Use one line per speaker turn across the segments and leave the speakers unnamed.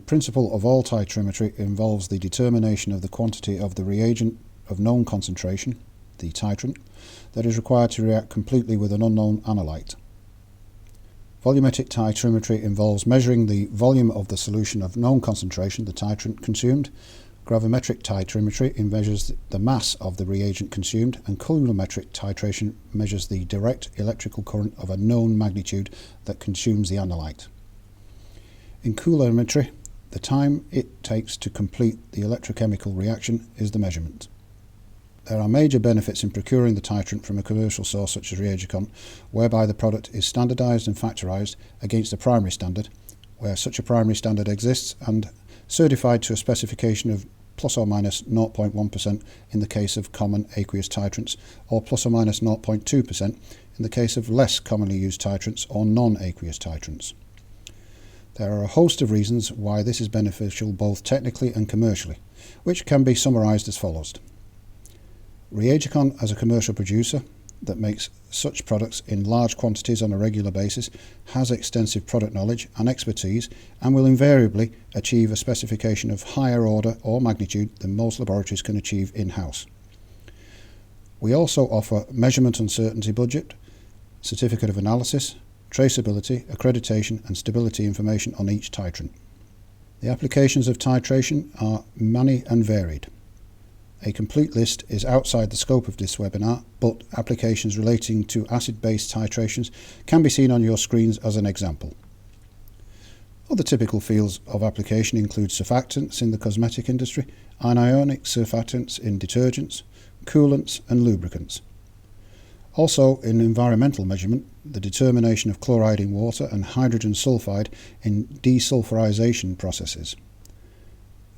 principle of all titrimetry involves the determination of the quantity of the reagent of known concentration, the titrant, that is required to react completely with an unknown analyte. Volumetric titrimetry involves measuring the volume of the solution of known concentration, the titrant consumed. Gravimetric titrimetry measures the mass of the reagent consumed, and coulometric titration measures the direct electrical current of a known magnitude that consumes the analyte. In coulometry, the time it takes to complete the electrochemical reaction is the measurement. There are major benefits in procuring the titrant from a commercial source such as Reagecon, whereby the product is standardised and factorised against a primary standard, where such a primary standard exists, and certified to a specification of plus or minus 0.1% in the case of common aqueous titrants, or plus or minus 0.2% in the case of less commonly used titrants or non-aqueous titrants. There are a host of reasons why this is beneficial both technically and commercially, which can be summarised as follows. Reagecon, as a commercial producer that makes such products in large quantities on a regular basis, has extensive product knowledge and expertise and will invariably achieve a specification of higher order or magnitude than most laboratories can achieve in-house. We also offer measurement uncertainty budget, certificate of analysis, traceability, accreditation and stability information on each titrant. The applications of titration are many and varied. A complete list is outside the scope of this webinar, but applications relating to acid-base titrations can be seen on your screens as an example. Other typical fields of application include surfactants in the cosmetic industry, anionic surfactants in detergents, coolants and lubricants. Also in environmental measurement, the determination of chloride in water and hydrogen sulfide in desulfurization processes.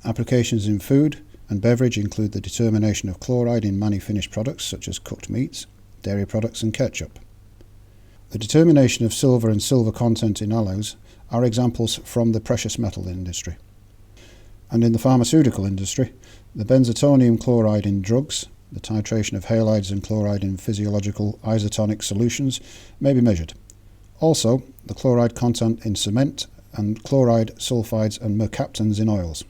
Applications in food and beverage include the determination of chloride in many finished products such as cooked meats, dairy products and ketchup. The determination of silver and silver content in alloys are examples from the precious metal industry. And in the pharmaceutical industry, the benzethonium chloride in drugs, the titration of halides and chloride in physiological isotonic solutions may be measured. Also, the chloride content in cement and chloride, sulfides and mercaptans in oils.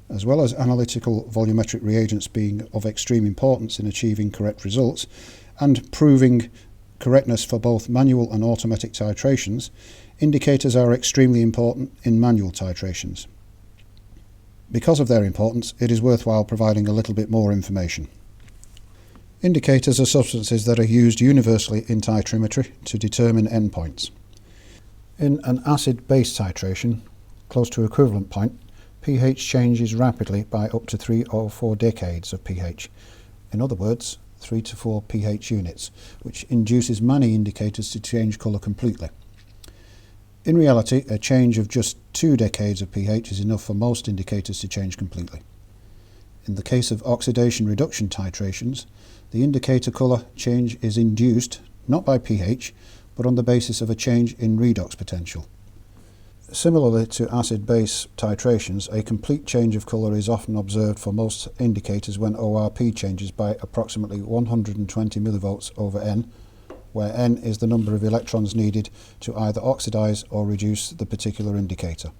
As well as analytical volumetric reagents being of extreme importance in achieving correct results and proving correctness for both manual and automatic titrations, indicators are extremely important in manual titrations. Because of their importance, it is worthwhile providing a little bit more information. Indicators are substances that are used universally in titrimetry to determine endpoints. In an acid-base titration, close to equivalent point, pH changes rapidly by up to 3 or 4 decades of pH. In other words, 3 to 4 pH units, which induces many indicators to change colour completely. In reality, a change of just 2 decades of pH is enough for most indicators to change completely. In the case of oxidation reduction titrations, the indicator colour change is induced not by pH, but on the basis of a change in redox potential. Similarly to acid-base titrations, a complete change of colour is often observed for most indicators when ORP changes by approximately 120 millivolts over N, where N is the number of electrons needed to either oxidize or reduce the particular indicator.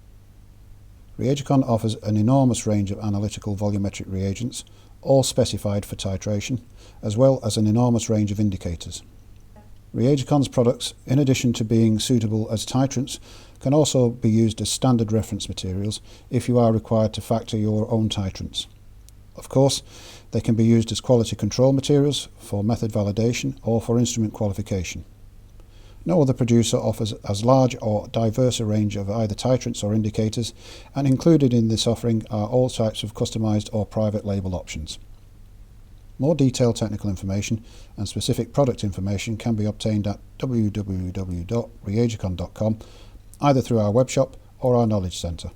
Reagecon offers an enormous range of analytical volumetric reagents, all specified for titration, as well as an enormous range of indicators. Reagecon's products, in addition to being suitable as titrants, can also be used as standard reference materials if you are required to factor your own titrants. Of course, they can be used as quality control materials for method validation or for instrument qualification. No other producer offers as large or diverse a range of either titrants or indicators, and included in this offering are all types of customized or private label options. More detailed technical information and specific product information can be obtained at www.reagecon.com, either through our webshop or our knowledge centre.